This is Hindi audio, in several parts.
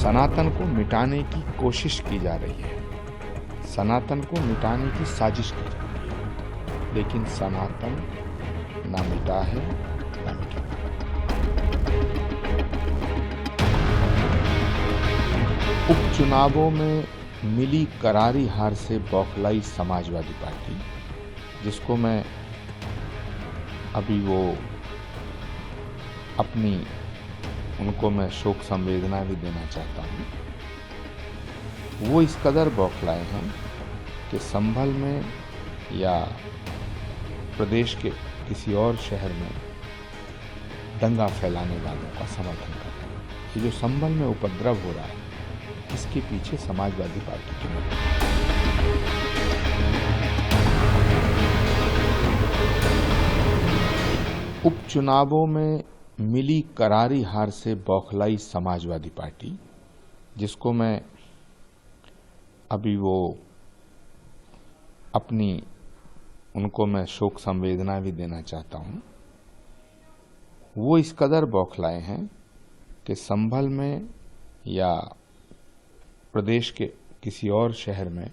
सनातन को मिटाने की कोशिश की जा रही है, सनातन को मिटाने की साजिश की जा रही है, लेकिन सनातन ना मिटा है ना मिटेगा। उपचुनावों में मिली करारी हार से बौखलाई समाजवादी पार्टी, जिसको मैं अभी उनको मैं शोक संवेदना भी देना चाहता हूँ। वो इस कदर बौखलाए हैं कि संभल में या प्रदेश के किसी और शहर में दंगा फैलाने वालों का समर्थन कर रहे हैं। ये जो संभल में उपद्रव हो रहा है, इसके पीछे समाजवादी पार्टी के लोग हैं। उपचुनावों में मिली करारी हार से बौखलाई समाजवादी पार्टी, जिसको मैं अभी उनको मैं शोक संवेदना भी देना चाहता हूँ। वो इस कदर बौखलाए हैं कि संभल में या प्रदेश के किसी और शहर में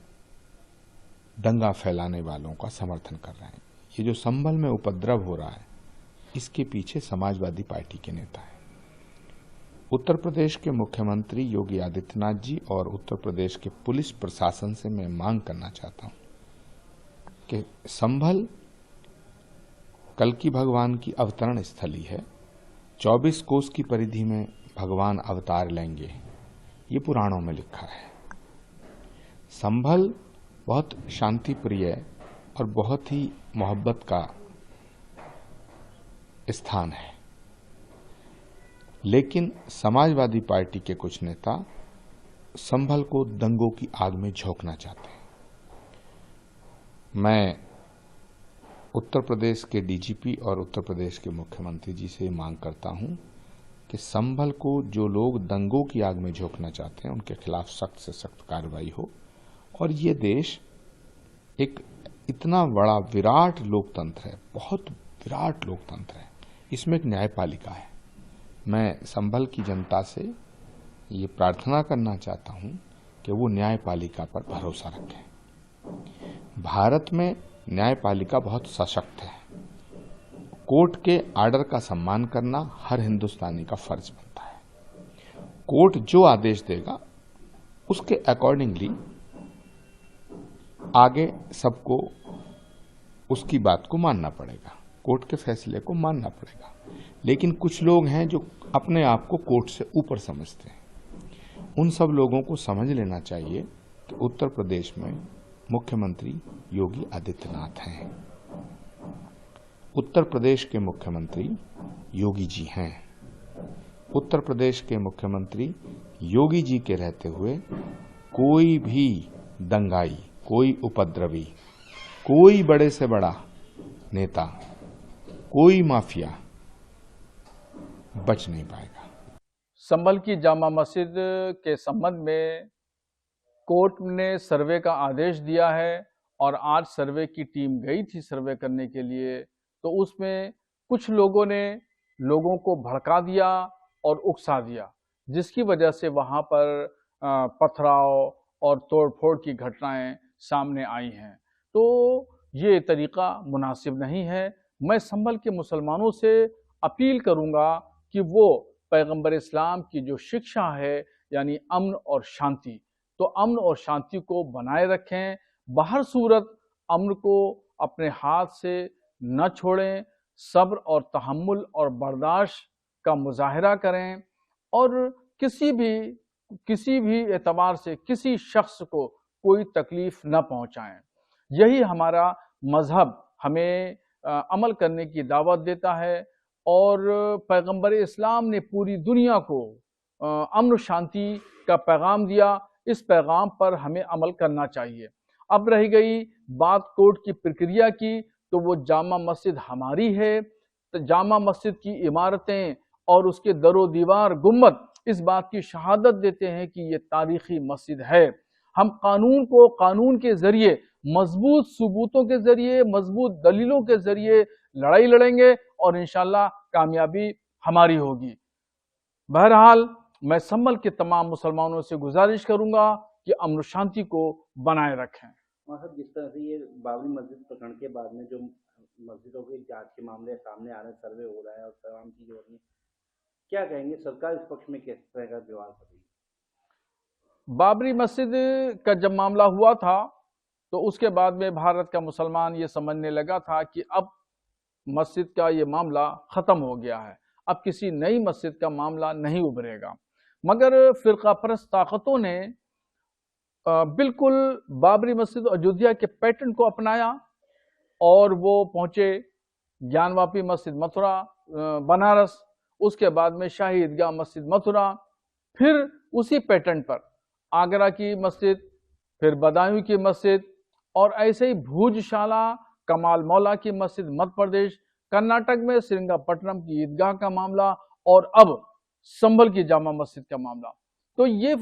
दंगा फैलाने वालों का समर्थन कर रहे हैं। ये जो संभल में उपद्रव हो रहा है, इसके पीछे समाजवादी पार्टी के नेता हैं। उत्तर प्रदेश के मुख्यमंत्री योगी आदित्यनाथ जी और उत्तर प्रदेश के पुलिस प्रशासन से मैं मांग करना चाहता हूं कि संभल कल्कि भगवान की अवतरण स्थली है। 24 कोस की परिधि में भगवान अवतार लेंगे, ये पुराणों में लिखा है। संभल बहुत शांति प्रिय और बहुत ही मोहब्बत का स्थान है, लेकिन समाजवादी पार्टी के कुछ नेता संभल को दंगों की आग में झोंकना चाहते हैं। मैं उत्तर प्रदेश के डीजीपी और उत्तर प्रदेश के मुख्यमंत्री जी से मांग करता हूं कि संभल को जो लोग दंगों की आग में झोंकना चाहते हैं, उनके खिलाफ सख्त से सख्त कार्रवाई हो। और ये देश एक इतना बड़ा विराट लोकतंत्र है, बहुत विराट लोकतंत्र है, इसमें एक न्यायपालिका है। मैं संभल की जनता से ये प्रार्थना करना चाहता हूं कि वो न्यायपालिका पर भरोसा रखें। भारत में न्यायपालिका बहुत सशक्त है। कोर्ट के आर्डर का सम्मान करना हर हिंदुस्तानी का फर्ज बनता है। कोर्ट जो आदेश देगा, उसके अकॉर्डिंगली आगे सबको उसकी बात को मानना पड़ेगा, कोर्ट के फैसले को मानना पड़ेगा। लेकिन कुछ लोग हैं जो अपने आप को कोर्ट से ऊपर समझते हैं। उन सब लोगों को समझ लेना चाहिए कि उत्तर प्रदेश में मुख्यमंत्री योगी आदित्यनाथ हैं। उत्तर प्रदेश के मुख्यमंत्री योगी जी हैं। उत्तर प्रदेश के मुख्यमंत्री योगी जी के रहते हुए कोई भी दंगाई, कोई उपद्रवी, कोई बड़े से बड़ा नेता, कोई माफिया बच नहीं पाएगा। संभल की जामा मस्जिद के संबंध में कोर्ट ने सर्वे का आदेश दिया है और आज सर्वे की टीम गई थी सर्वे करने के लिए। तो उसमें कुछ लोगों ने लोगों को भड़का दिया और उकसा दिया, जिसकी वजह से वहां पर पथराव और तोड़फोड़ की घटनाएं सामने आई हैं। तो ये तरीका मुनासिब नहीं है। मैं संभल के मुसलमानों से अपील करूंगा कि वो पैगंबर इस्लाम की जो शिक्षा है, यानी अमन और शांति, तो अमन और शांति को बनाए रखें। बाहर सूरत अमन को अपने हाथ से न छोड़ें, सब्र और तहम्मुल और बर्दाश्त का मुजाहिरा करें और किसी भी एतबार से किसी शख्स को कोई तकलीफ न पहुंचाएं। यही हमारा मजहब हमें अमल करने की दावत देता है और पैगंबर इस्लाम ने पूरी दुनिया को अमन शांति का पैगाम दिया। इस पैगाम पर हमें अमल करना चाहिए। अब रह गई बात कोर्ट की प्रक्रिया की, तो वो जामा मस्जिद हमारी है। तो जामा मस्जिद की इमारतें और उसके दरो दीवार, गुम्बद इस बात की शहादत देते हैं कि ये तारीखी मस्जिद है। हम कानून को कानून के जरिए, मजबूत सबूतों के जरिए, मजबूत दलीलों के जरिए लड़ाई लड़ेंगे और इंशाल्लाह कामयाबी हमारी होगी। बहरहाल मैं संभल के तमाम मुसलमानों से गुजारिश करूंगा कि अमन शांति को बनाए रखें। साहब, जिस तरह से ये बाबरी मस्जिद प्रकरण के बाद में जो मस्जिदों की जांच के मामले सामने आ रहे हैं, सर्वे हो रहा है और तमाम चीजें हो रही हैं, क्या कहेंगे सरकार इस पक्ष में किस तरह का व्यवहार कर रही है? बाबरी मस्जिद का जब मामला हुआ था तो उसके बाद में भारत का मुसलमान ये समझने लगा था कि अब मस्जिद का ये मामला ख़त्म हो गया है, अब किसी नई मस्जिद का मामला नहीं उभरेगा। मगर फिरका परस्त ताकतों ने बिल्कुल बाबरी मस्जिद अयोध्या के पैटर्न को अपनाया और वो पहुंचे ज्ञानवापी मस्जिद मथुरा, बनारस, उसके बाद में शाही ईदगाह मस्जिद मथुरा, फिर उसी पैटर्न पर आगरा की मस्जिद, फिर बदायूं की मस्जिद और ऐसे ही भूजशाला, कमाल मौला की मस्जिद मध्य प्रदेश, कर्नाटक में श्रीरंगपट्टनम की ईदगाह का मामला और अब संभल की जामा मस्जिद का मामला। तो ये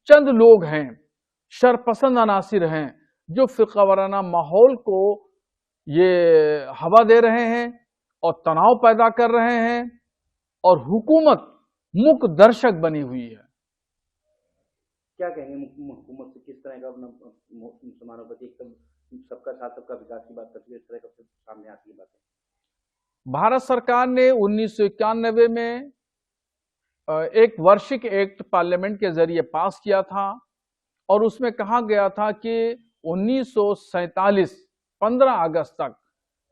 चंद लोग हैं, शरपसंद अनासिर हैं, जो फिरकावाराना माहौल को ये हवा दे रहे हैं और तनाव पैदा कर रहे हैं और हुकूमत मूक दर्शक बनी हुई है। क्या कहेंगे हुकूमत से किस तरह का मुसलमानों पर एकदम सबका साथ सबका विकास की बात करती है, इस तरह का सामने आती है बातें? भारत सरकार ने 1991 में एक वार्षिक एक्ट पार्लियामेंट के जरिए पास किया था और उसमें कहा गया था कि 1947 15 अगस्त तक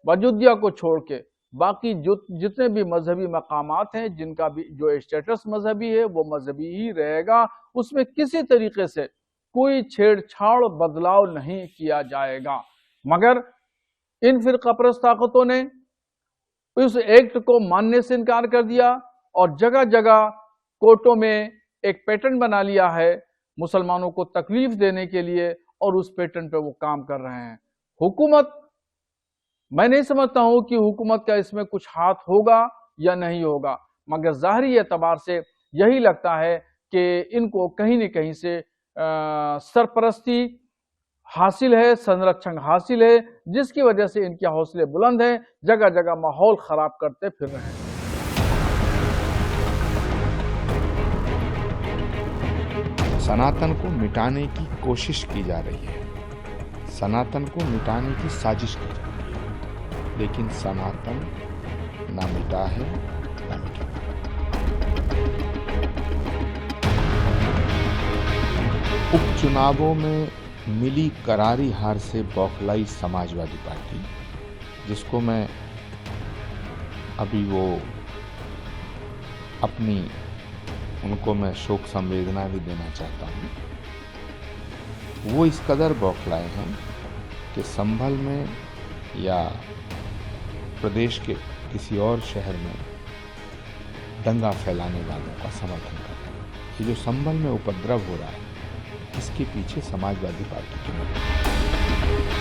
अयोध्या को छोड़ के बाकी जितने भी मजहबी मकामात हैं, जिनका भी जो स्टेटस मजहबी है वो मजहबी ही रहेगा, उसमें किसी तरीके से कोई छेड़छाड़ बदलाव नहीं किया जाएगा। मगर इन फिरकापरस्त ताकतों ने उस एक्ट को मानने से इनकार कर दिया और जगह जगह कोर्टों में एक पैटर्न बना लिया है मुसलमानों को तकलीफ देने के लिए और उस पैटर्न पे वो काम कर रहे हैं। हुकूमत, मैं नहीं समझता हूं कि हुकूमत का इसमें कुछ हाथ होगा या नहीं होगा, मगर ज़ाहरी एतबार से यही लगता है कि इनको कहीं न कहीं से सरपरस्ती हासिल है, संरक्षण हासिल है, जिसकी वजह से इनके हौसले बुलंद हैं, जगह जगह माहौल खराब करते फिर रहे हैं। सनातन को मिटाने की कोशिश की जा रही है, सनातन को मिटाने की साजिश की जा रही है, लेकिन सनातन ना मिटा है ना मिटा। उपचुनावों में मिली करारी हार से बौखलाई समाजवादी पार्टी, जिसको मैं अभी उनको मैं शोक संवेदना भी देना चाहता हूँ। वो इस कदर बौखलाए हैं कि संभल में या प्रदेश के किसी और शहर में दंगा फैलाने वालों का समर्थन कर रहे हैं। ये जो संभल में उपद्रव हो रहा है, इसके पीछे समाजवादी पार्टी के लोग हैं।